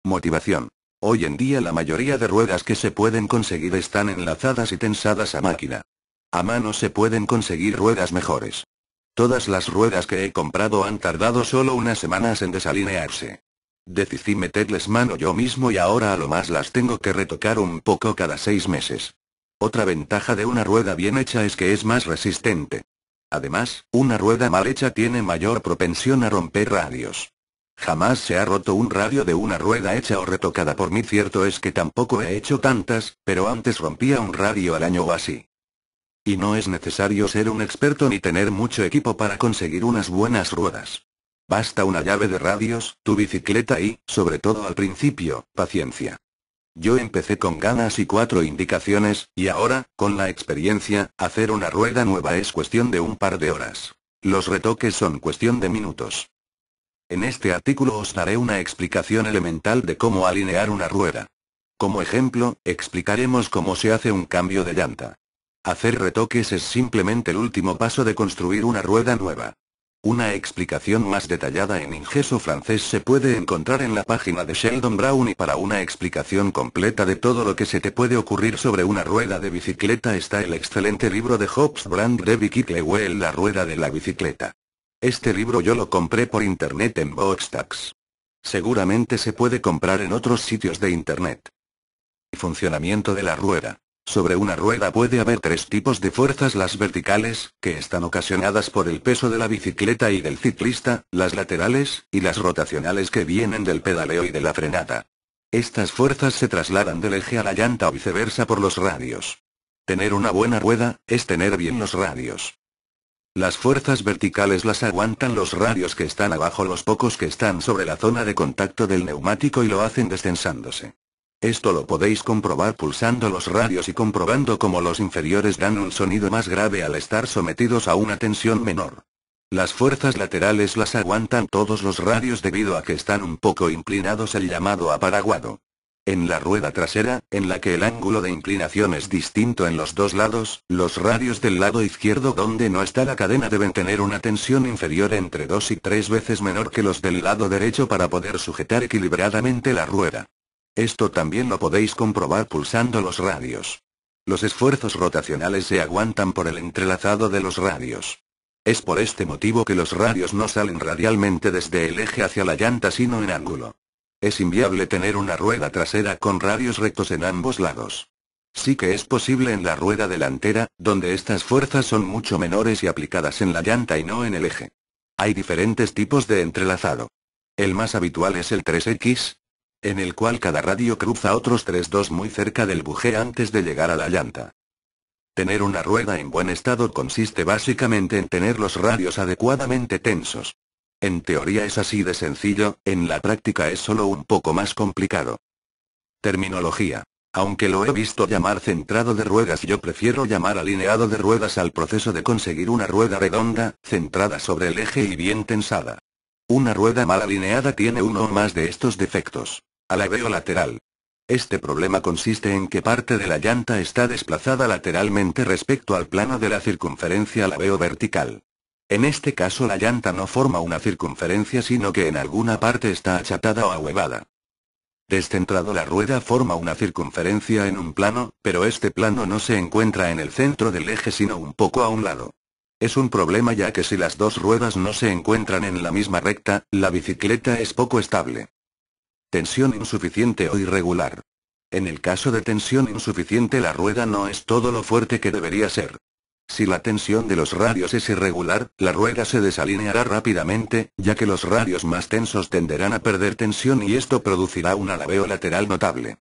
Motivación. Hoy en día la mayoría de ruedas que se pueden conseguir están enlazadas y tensadas a máquina. A mano se pueden conseguir ruedas mejores. Todas las ruedas que he comprado han tardado solo unas semanas en desalinearse. Decidí meterles mano yo mismo y ahora a lo más las tengo que retocar un poco cada 6 meses. Otra ventaja de una rueda bien hecha es que es más resistente. Además, una rueda mal hecha tiene mayor propensión a romper radios. Jamás se ha roto un radio de una rueda hecha o retocada por mí. Cierto es que tampoco he hecho tantas, pero antes rompía un radio al año o así. Y no es necesario ser un experto ni tener mucho equipo para conseguir unas buenas ruedas. Basta una llave de radios, tu bicicleta y, sobre todo al principio, paciencia. Yo empecé con ganas y 4 indicaciones, y ahora, con la experiencia, hacer una rueda nueva es cuestión de un par de horas. Los retoques son cuestión de minutos. En este artículo os daré una explicación elemental de cómo alinear una rueda. Como ejemplo, explicaremos cómo se hace un cambio de llanta. Hacer retoques es simplemente el último paso de construir una rueda nueva. Una explicación más detallada en ingreso francés se puede encontrar en la página de Sheldon Brown, y para una explicación completa de todo lo que se te puede ocurrir sobre una rueda de bicicleta está el excelente libro de Hobbs Brand de Vicky Lewell, La rueda de la bicicleta. Este libro yo lo compré por internet en Boxtax. Seguramente se puede comprar en otros sitios de internet. Funcionamiento de la rueda. Sobre una rueda puede haber 3 tipos de fuerzas: las verticales, que están ocasionadas por el peso de la bicicleta y del ciclista, las laterales, y las rotacionales, que vienen del pedaleo y de la frenada. Estas fuerzas se trasladan del eje a la llanta o viceversa por los radios. Tener una buena rueda, es tener bien los radios. Las fuerzas verticales las aguantan los radios que están abajo, los pocos que están sobre la zona de contacto del neumático, y lo hacen descensándose. Esto lo podéis comprobar pulsando los radios y comprobando cómo los inferiores dan un sonido más grave al estar sometidos a una tensión menor. Las fuerzas laterales las aguantan todos los radios debido a que están un poco inclinados, el llamado aparaguado. En la rueda trasera, en la que el ángulo de inclinación es distinto en los dos lados, los radios del lado izquierdo donde no está la cadena deben tener una tensión inferior entre 2 y 3 veces menor que los del lado derecho para poder sujetar equilibradamente la rueda. Esto también lo podéis comprobar pulsando los radios. Los esfuerzos rotacionales se aguantan por el entrelazado de los radios. Es por este motivo que los radios no salen radialmente desde el eje hacia la llanta sino en ángulo. Es inviable tener una rueda trasera con radios rectos en ambos lados. Sí que es posible en la rueda delantera, donde estas fuerzas son mucho menores y aplicadas en la llanta y no en el eje. Hay diferentes tipos de entrelazado. El más habitual es el 3X, en el cual cada radio cruza otros 3 muy cerca del buje antes de llegar a la llanta. Tener una rueda en buen estado consiste básicamente en tener los radios adecuadamente tensos. En teoría es así de sencillo, en la práctica es solo un poco más complicado. Terminología. Aunque lo he visto llamar centrado de ruedas, yo prefiero llamar alineado de ruedas al proceso de conseguir una rueda redonda, centrada sobre el eje y bien tensada. Una rueda mal alineada tiene uno o más de estos defectos. Alabeo lateral. Este problema consiste en que parte de la llanta está desplazada lateralmente respecto al plano de la circunferencia. Alabeo vertical. En este caso la llanta no forma una circunferencia sino que en alguna parte está achatada o ahuevada. Descentrado. La rueda forma una circunferencia en un plano, pero este plano no se encuentra en el centro del eje sino un poco a un lado. Es un problema ya que si las dos ruedas no se encuentran en la misma recta, la bicicleta es poco estable. Tensión insuficiente o irregular. En el caso de tensión insuficiente la rueda no es todo lo fuerte que debería ser. Si la tensión de los radios es irregular, la rueda se desalineará rápidamente, ya que los radios más tensos tenderán a perder tensión y esto producirá un alabeo lateral notable.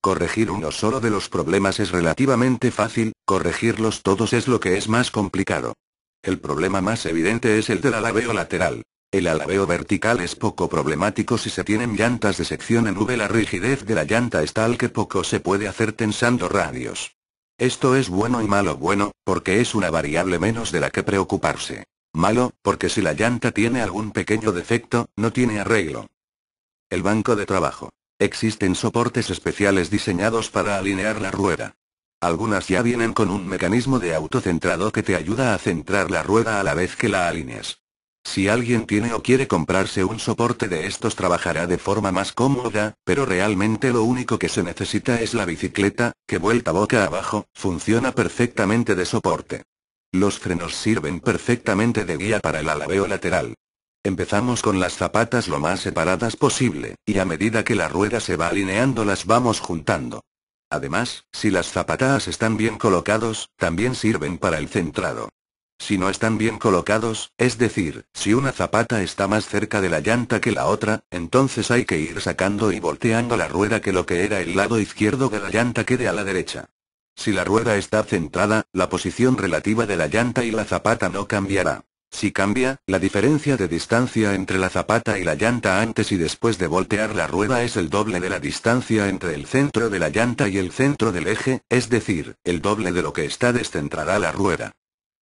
Corregir uno solo de los problemas es relativamente fácil, corregirlos todos es lo que es más complicado. El problema más evidente es el del alabeo lateral. El alabeo vertical es poco problemático si se tienen llantas de sección en V. La rigidez de la llanta es tal que poco se puede hacer tensando radios. Esto es bueno y malo. Bueno, porque es una variable menos de la que preocuparse. Malo, porque si la llanta tiene algún pequeño defecto, no tiene arreglo. El banco de trabajo. Existen soportes especiales diseñados para alinear la rueda. Algunas ya vienen con un mecanismo de autocentrado que te ayuda a centrar la rueda a la vez que la alineas. Si alguien tiene o quiere comprarse un soporte de estos trabajará de forma más cómoda, pero realmente lo único que se necesita es la bicicleta, que vuelta boca abajo, funciona perfectamente de soporte. Los frenos sirven perfectamente de guía para el alabeo lateral. Empezamos con las zapatas lo más separadas posible, y a medida que la rueda se va alineando las vamos juntando. Además, si las zapatas están bien colocados, también sirven para el centrado. Si no están bien colocados, es decir, si una zapata está más cerca de la llanta que la otra, entonces hay que ir sacando y volteando la rueda que lo que era el lado izquierdo de la llanta quede a la derecha. Si la rueda está centrada, la posición relativa de la llanta y la zapata no cambiará. Si cambia, la diferencia de distancia entre la zapata y la llanta antes y después de voltear la rueda es el doble de la distancia entre el centro de la llanta y el centro del eje, es decir, el doble de lo que está descentrará la rueda.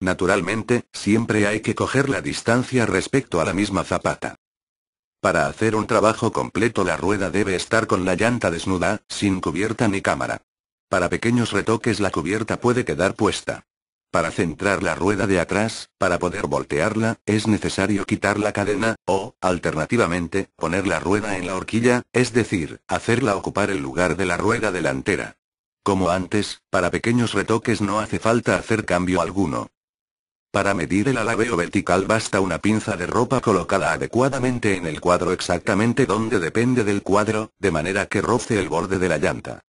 Naturalmente, siempre hay que coger la distancia respecto a la misma zapata. Para hacer un trabajo completo la rueda debe estar con la llanta desnuda, sin cubierta ni cámara. Para pequeños retoques la cubierta puede quedar puesta. Para centrar la rueda de atrás, para poder voltearla, es necesario quitar la cadena, o, alternativamente, poner la rueda en la horquilla, es decir, hacerla ocupar el lugar de la rueda delantera. Como antes, para pequeños retoques no hace falta hacer cambio alguno. Para medir el alabeo vertical basta una pinza de ropa colocada adecuadamente en el cuadro exactamente donde depende del cuadro, de manera que roce el borde de la llanta.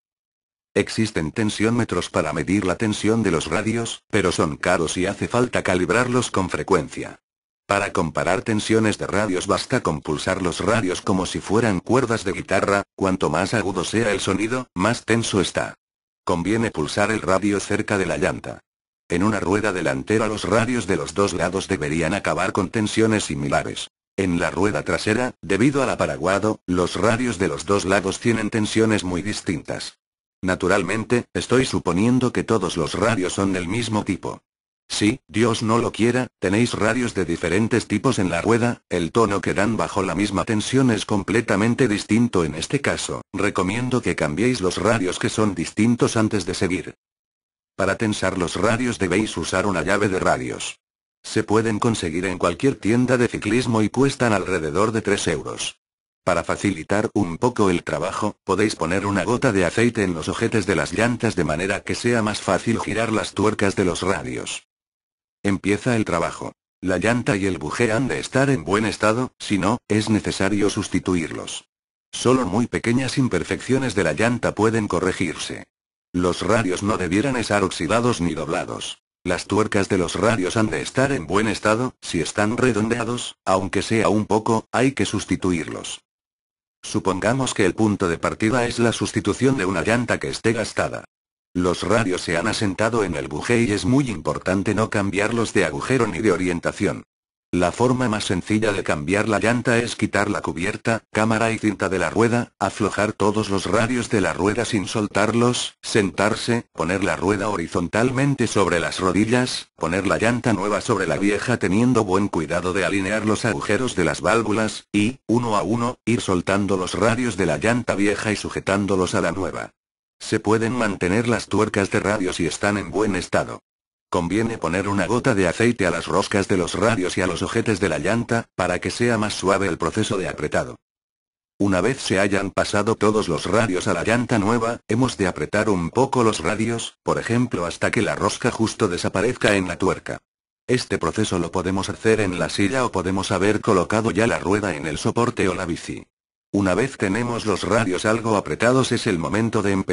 Existen tensiómetros para medir la tensión de los radios, pero son caros y hace falta calibrarlos con frecuencia. Para comparar tensiones de radios basta con pulsar los radios como si fueran cuerdas de guitarra, cuanto más agudo sea el sonido, más tenso está. Conviene pulsar el radio cerca de la llanta. En una rueda delantera los radios de los dos lados deberían acabar con tensiones similares. En la rueda trasera, debido al aparaguado, los radios de los dos lados tienen tensiones muy distintas. Naturalmente, estoy suponiendo que todos los radios son del mismo tipo. Si, Dios no lo quiera, tenéis radios de diferentes tipos en la rueda, el tono que dan bajo la misma tensión es completamente distinto en este caso. Recomiendo que cambiéis los radios que son distintos antes de seguir. Para tensar los radios debéis usar una llave de radios. Se pueden conseguir en cualquier tienda de ciclismo y cuestan alrededor de 3 euros. Para facilitar un poco el trabajo, podéis poner una gota de aceite en los ojetes de las llantas de manera que sea más fácil girar las tuercas de los radios. Empieza el trabajo. La llanta y el bujé han de estar en buen estado, si no, es necesario sustituirlos. Solo muy pequeñas imperfecciones de la llanta pueden corregirse. Los radios no debieran estar oxidados ni doblados. Las tuercas de los radios han de estar en buen estado, si están redondeados, aunque sea un poco, hay que sustituirlos. Supongamos que el punto de partida es la sustitución de una llanta que esté gastada. Los radios se han asentado en el bujé y es muy importante no cambiarlos de agujero ni de orientación. La forma más sencilla de cambiar la llanta es quitar la cubierta, cámara y cinta de la rueda, aflojar todos los radios de la rueda sin soltarlos, sentarse, poner la rueda horizontalmente sobre las rodillas, poner la llanta nueva sobre la vieja teniendo buen cuidado de alinear los agujeros de las válvulas, y, uno a uno, ir soltando los radios de la llanta vieja y sujetándolos a la nueva. Se pueden mantener las tuercas de radio si están en buen estado. Conviene poner una gota de aceite a las roscas de los radios y a los ojetes de la llanta, para que sea más suave el proceso de apretado. Una vez se hayan pasado todos los radios a la llanta nueva, hemos de apretar un poco los radios, por ejemplo hasta que la rosca justo desaparezca en la tuerca. Este proceso lo podemos hacer en la silla o podemos haber colocado ya la rueda en el soporte o la bici. Una vez tenemos los radios algo apretados es el momento de empezar.